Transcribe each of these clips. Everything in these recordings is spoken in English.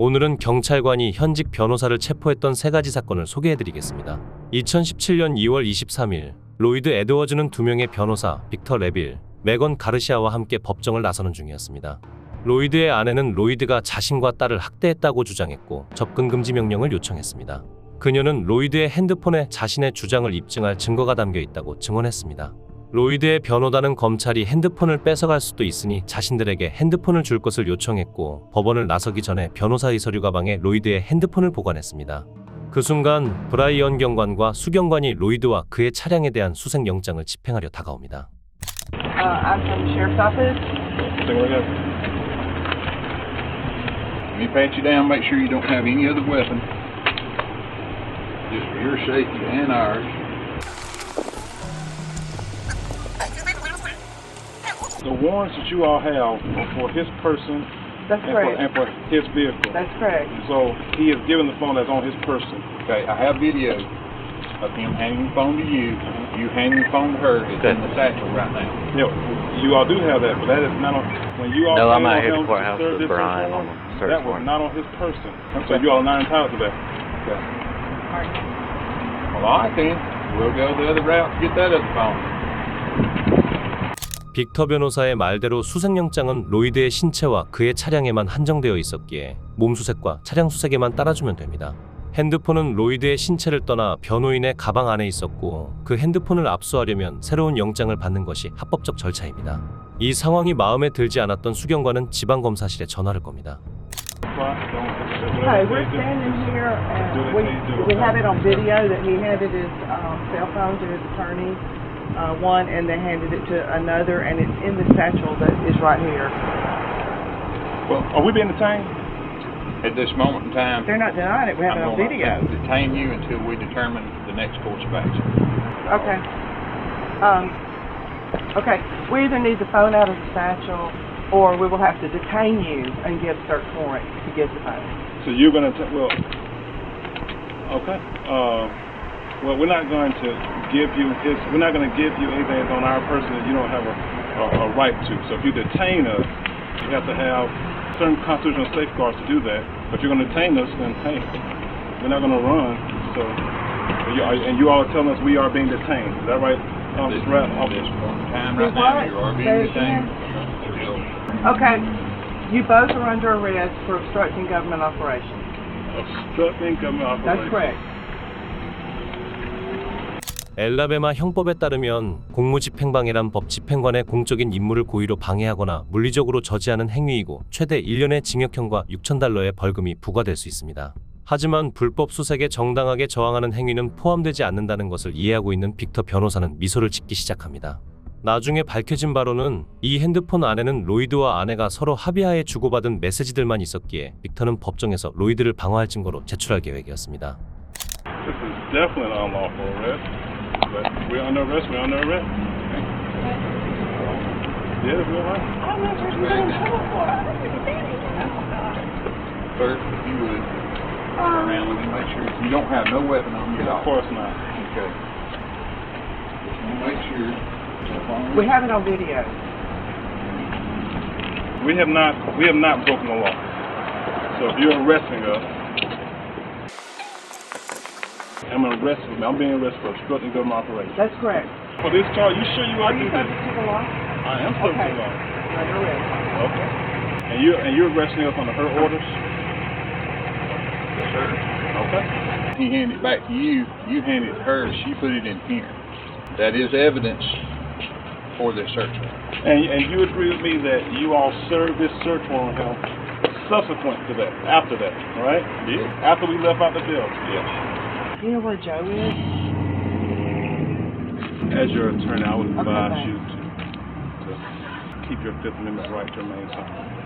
오늘은 경찰관이 현직 변호사를 체포했던 세 가지 사건을 소개해드리겠습니다. 2017년 2월 23일, 로이드 에드워즈는 두 명의 변호사 빅터 레빌, 메건 가르시아와 함께 법정을 나서는 중이었습니다. 로이드의 아내는 로이드가 자신과 딸을 학대했다고 주장했고 접근 금지 명령을 요청했습니다. 그녀는 로이드의 핸드폰에 자신의 주장을 입증할 증거가 담겨 있다고 증언했습니다. 로이드의 변호단은 검찰이 핸드폰을 뺏어갈 수도 있으니 자신들에게 핸드폰을 줄 것을 요청했고 법원을 나서기 전에 변호사의 서류 가방에 로이드의 핸드폰을 보관했습니다. 그 순간 브라이언 경관과 수경관이 로이드와 그의 차량에 대한 수색영장을 집행하려 다가옵니다. I'm from the sheriff's office. Take a look at it. Let me pat you down, make sure you don't have any other weapon. Just for your safety and ours. The warrants that you all have are for his person That's correct. and for his vehicle. That's correct. So he has given the phone that's on his person. Okay, I have video of him handing the phone to you. You handing the phone to her. It's in the satchel right now. Yeah, you all do have that, but that is not on. When you all No, I'm came out on here at him the courthouse to serve with this search Brian on warrant, the search that was warrant. not on his person. So you all are not entitled to that. Okay. Well, all right then. We'll go the other route to get that other phone. 빅터 변호사의 말대로 수색영장은 로이드의 신체와 그의 차량에만 한정되어 있었기에 몸수색과 차량 수색에만 따라주면 됩니다. 핸드폰은 로이드의 신체를 떠나 변호인의 가방 안에 있었고 그 핸드폰을 압수하려면 새로운 영장을 받는 것이 합법적 절차입니다. 이 상황이 마음에 들지 않았던 수경관은 지방검사실에 전화를 겁니다. Okay, we're standing here and we have it on video that he handed his cell phone to his attorney, one, and they handed it to another, and it's in the satchel that is right here. Well, are we being detained? At this moment in time, They're not denying it, we have it I'm on going video. to detain you until we determine the next course of action. Okay. Okay, we either need the phone out of the satchel or we will have to detain you and get a search warrant to get the phone. So you're going to well, okay. Well, we're not going to give you we're not going to give you anything that's on our person that you don't have a right to. So if you detain us, you have to have certain constitutional safeguards to do that. But you're going to detain us, then hey, we're not going to run. So, and you all are telling us we are being detained. Is that right, This Officer Rapp? point in time right What? now, you are Say being it again. detained. Okay, you both are under arrest for obstructing government operations. Obstructing government That's operations. correct. 엘라베마 형법에 따르면 공무집행방해란 법 집행관의 공적인 임무를 고의로 방해하거나 물리적으로 저지하는 행위이고 최대 1년의 징역형과 $6,000의 벌금이 부과될 수 있습니다. 하지만 불법 수색에 정당하게 저항하는 행위는 포함되지 않는다는 것을 이해하고 있는 빅터 변호사는 미소를 짓기 시작합니다. 나중에 밝혀진 바로는 이 핸드폰 안에는 로이드와 아내가 서로 합의하에 주고받은 메시지들만 있었기에 빅터는 법정에서 로이드를 방어할 증거로 제출할 계획이었습니다. This is definitely an unlawful arrest. But we're under arrest. We're under arrest. Yeah, it's real right. I'm not sure what I'm trouble for. I don't understand it. First, if you would turn around, let me make sure you don't have no weapon on you at all. Of course not. Okay. Just want to make sure. We have it on video. We have not broken the law. So if you're arresting us, I'm being arrested for obstructing government operations. That's correct. For this charge, you sure you Are are you doing subject this? to the law? I am subject to the law. You're under arrest. Okay. And you're arresting us under her orders? Yes, sir. Okay. He handed it back to you. You handed it to her. She put it in here. That is evidence for this search warrant. And you agree with me that you all served this search warrant on him subsequent to that, after that, right? Yeah. After we left out the jail. Yes. You know where Joe is? As your attorney, I would advise thanks. you to keep your Fifth Amendment right to remain silent.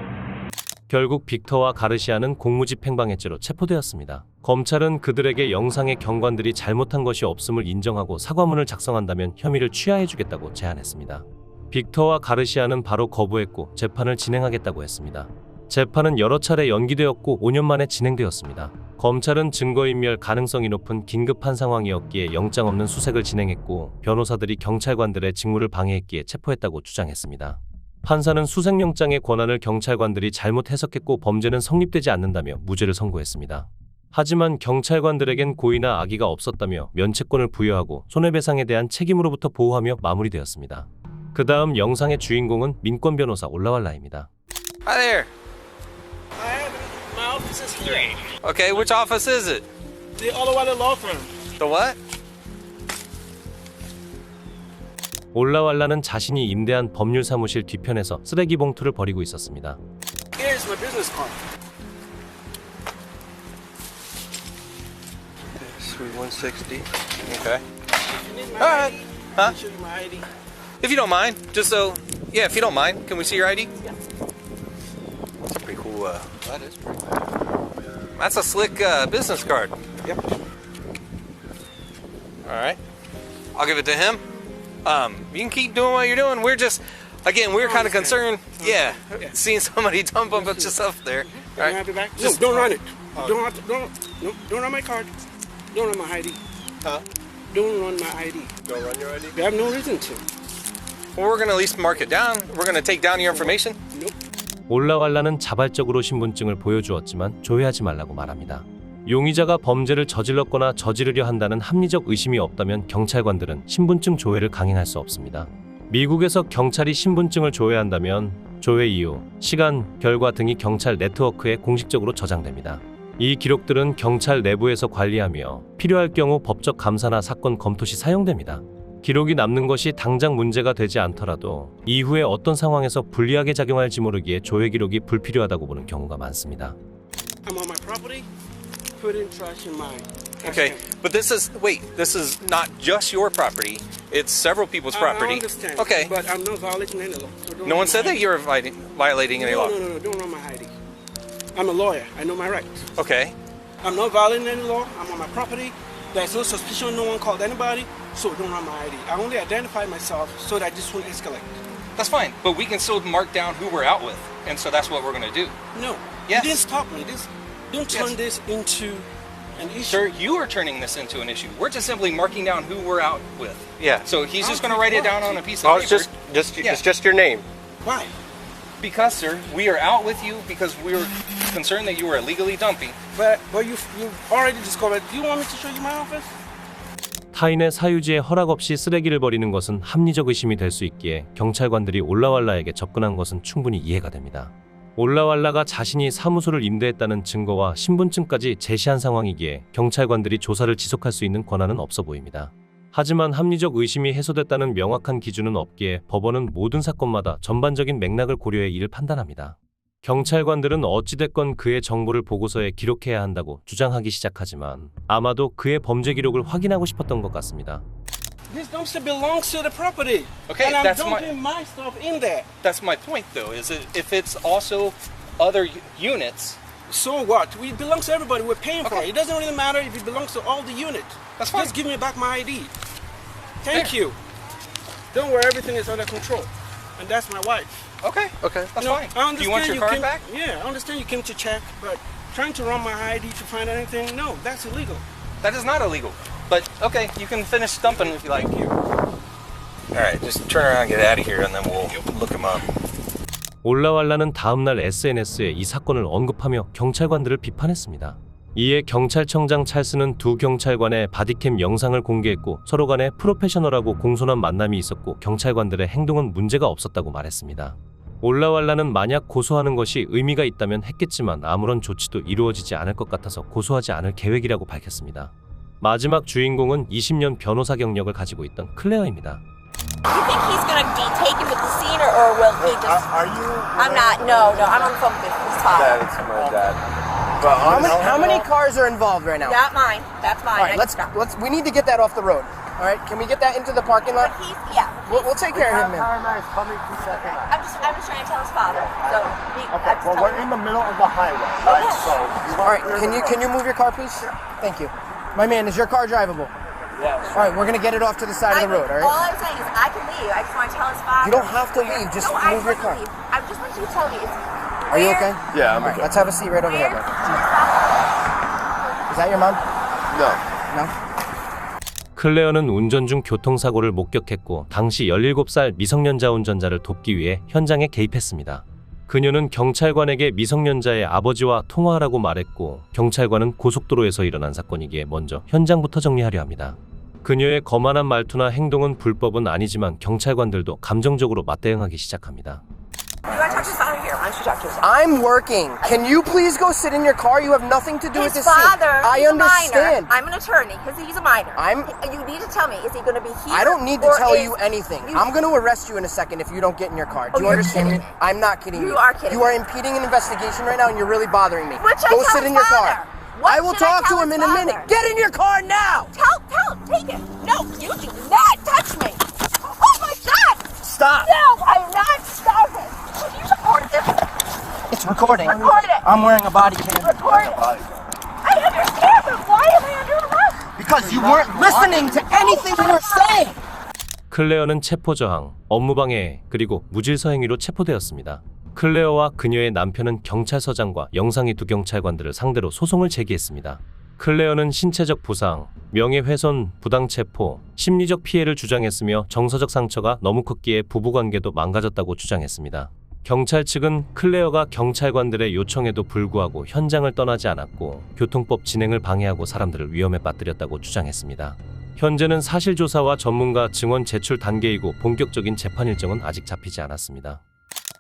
결국 빅터와 가르시아는 공무집행방해죄로 체포되었습니다. 검찰은 그들에게 영상의 경관들이 잘못한 것이 없음을 인정하고 사과문을 작성한다면 혐의를 취하해주겠다고 제안했습니다. 빅터와 가르시아는 바로 거부했고 재판을 진행하겠다고 했습니다. 재판은 여러 차례 연기되었고 5년 만에 진행되었습니다. 검찰은 증거인멸 가능성이 높은 긴급한 상황이었기에 영장 없는 수색을 진행했고 변호사들이 경찰관들의 직무를 방해했기에 체포했다고 주장했습니다. 판사는 수색영장의 권한을 경찰관들이 잘못 해석했고 범죄는 성립되지 않는다며 무죄를 선고했습니다. 하지만 경찰관들에겐 고의나 악의가 없었다며 면책권을 부여하고 손해배상에 대한 책임으로부터 보호하며 마무리되었습니다. 그 다음 영상의 주인공은 민권 변호사 올라왈라입니다. Hi there. My office is here. Okay, which office is it? The Olawale Law Firm. The what? 올라왈라는 자신이 임대한 법률 사무실 뒤편에서 쓰레기 봉투를 버리고 있었습니다. Here's my business card. Sweet 160. Okay. You need my All right. ID? Huh? I'll show you my ID. If you don't mind, just so, yeah, if you don't mind, can we see your ID? Yeah. That's a pretty cool, that is pretty cool. That's a slick business card. Yep. All right. I'll give it to him. You can keep doing what you're doing. We're just, again, we're kind of concerned. Yeah, seeing somebody dump a bunch of stuff there. All Can I have right. it back? No, don't run it. Don't have to, don't run my card. Don't run my ID. Huh? Don't run my ID. Don't run your ID. You have no reason to. Well, we're gonna at least mark it down. We're gonna take down your information. Nope. 올라왈라는 자발적으로 신분증을 보여주었지만 조회하지 말라고 말합니다. 용의자가 범죄를 저질렀거나 저지르려 한다는 합리적 의심이 없다면 경찰관들은 신분증 조회를 강행할 수 없습니다. 미국에서 경찰이 신분증을 조회한다면 조회 이유, 시간, 결과 등이 경찰 네트워크에 공식적으로 저장됩니다. 이 기록들은 경찰 내부에서 관리하며 필요할 경우 법적 감사나 사건 검토 시 사용됩니다. 기록이 남는 것이 당장 문제가 되지 않더라도 이후에 어떤 상황에서 불리하게 작용할지 모르기에 조회 기록이 불필요하다고 보는 경우가 많습니다. I'm on my property. Put in trash in mine. Okay, but this is this is not just your property. It's several people's I property. understand. Okay. But I'm not violating any law. So don't No run one said my that you're violating any No, law. no, don't run my ID. I'm a lawyer. I know my rights. Okay. I'm not violating any law. I'm on my property. There's no suspicion. No one called anybody. So don't run my ID. I only identified myself so that this won't escalate. That's fine, but we can still mark down who we're out with, and so that's what we're gonna do. No. Yes. You didn't stop me. Don't turn this into an issue. Sir, you are turning this into an issue. We're just simply marking down who we're out with. Yeah. So he's just gonna write it down on a piece of Oh, paper. it's just your name. Why? Because, sir, we are out with you because we were concerned that you were illegally dumping. But you already discovered. Do you want me to show you my office? 타인의 사유지에 허락 없이 쓰레기를 버리는 것은 합리적 의심이 될 수 있기에 경찰관들이 올라왈라에게 접근한 것은 충분히 이해가 됩니다. 올라왈라가 자신이 사무소를 임대했다는 증거와 신분증까지 제시한 상황이기에 경찰관들이 조사를 지속할 수 있는 권한은 없어 보입니다. 하지만 합리적 의심이 해소됐다는 명확한 기준은 없기에 법원은 모든 사건마다 전반적인 맥락을 고려해 이를 판단합니다. 경찰관들은 어찌됐건 그의 정보를 보고서에 기록해야 한다고 주장하기 시작하지만 아마도 그의 범죄 기록을 확인하고 싶었던 것 같습니다. This dumpster belongs to the property. Okay, and I'm that's dumping my stuff in there. That's my point, though, is that if it's also other units, So what? It belongs to everybody. We're paying for Okay. it. It doesn't really matter if it belongs to all the unit. That's fine. Just give me back my ID. Thank There. you. Don't worry, everything is under control. And that's my wife. okay, that's You know, fine. I understand Do you want your card came, back? Yeah, I understand you came to check, but trying to run my ID to find anything, no, that's illegal. That is not illegal. But okay, you can finish dumping if you like. All right, just turn around and get out of here, and then we'll look him up. 올라왈라는 다음날 SNS에 이 사건을 언급하며 경찰관들을 비판했습니다. 이에 경찰청장 찰스는 두 경찰관의 바디캠 영상을 공개했고 서로 간에 프로페셔널하고 공손한 만남이 있었고 경찰관들의 행동은 문제가 없었다고 말했습니다. 올라왈라는 만약 고소하는 것이 의미가 있다면 했겠지만 아무런 조치도 이루어지지 않을 것 같아서 고소하지 않을 계획이라고 밝혔습니다. 마지막 주인공은 20년 변호사 경력을 가지고 있던 클레어입니다. You think he's gonna be taken with the scene, or will he just? Are you? I'm not. No. I'm on the phone with his father. That's my dad. But How many cars are involved right now? Not mine. That's mine. All right, let's. We need to get that off the road. All right, can we get that into the parking lot? But he's, yeah. We'll take care of him, man. Paramount is coming to second line. I'm just trying to tell his father. So. Okay, well, we're in the middle of the highway, right? Okay. So, you All right, can you move your car, please? Thank you. My man, is your car drivable? Yes. All right, we're gonna get it off to the side of the road. All All right. I'm saying is I can leave. I just want to tell his father. You don't have to leave. Just No, I move your want to car. leave. I just want you to tell me. Are you okay? Yeah, I'm All right, okay. let's have a seat right over here, man. Is that your mom? No. No. 클레어는 운전 중 교통사고를 목격했고 당시 17살 미성년자 운전자를 돕기 위해 현장에 개입했습니다. 그녀는 경찰관에게 미성년자의 아버지와 통화하라고 말했고 경찰관은 고속도로에서 일어난 사건이기에 먼저 현장부터 정리하려 합니다. 그녀의 거만한 말투나 행동은 불법은 아니지만 경찰관들도 감정적으로 맞대응하기 시작합니다. You want to talk to his father here? Why don't you talk to his father? I'm working. Can you please go sit in your car? You have nothing to do with His this scene. father, I he's understand. a minor. I'm an attorney because he's a minor. I'm- You need to tell me, is he going to be here? I don't need to or tell is- you anything. You- I'm going to arrest you in a second if you don't get in your car. Oh, Do you you're understand me? kidding me. I'm not kidding you. You are kidding You are me. impeding an investigation right now and you're really bothering me. What should Go I tell sit in his your father? car. What I will should I talk to tell him his in a minute. father? Get in your car now. Tell him, take it. No, you do not touch me. Oh my God! Stop. No, I'm not stopping. Have you recorded this? It's recording. Recorded it. I'm wearing a body cam. Record it. I understand, but why am I under arrest? Because you weren't listening to anything we were saying. 클레어는 체포저항, 업무방해, 그리고 무질서 행위로 체포되었습니다. 클레어와 그녀의 남편은 경찰서장과 영상이 두 경찰관들을 상대로 소송을 제기했습니다. 클레어는 신체적 부상, 명예훼손, 부당체포, 심리적 피해를 주장했으며 정서적 상처가 너무 컸기에 부부관계도 망가졌다고 주장했습니다. 경찰 측은 클레어가 경찰관들의 요청에도 불구하고 현장을 떠나지 않았고 교통법 진행을 방해하고 사람들을 위험에 빠뜨렸다고 주장했습니다. 현재는 사실조사와 전문가 증언 제출 단계이고 본격적인 재판 일정은 아직 잡히지 않았습니다.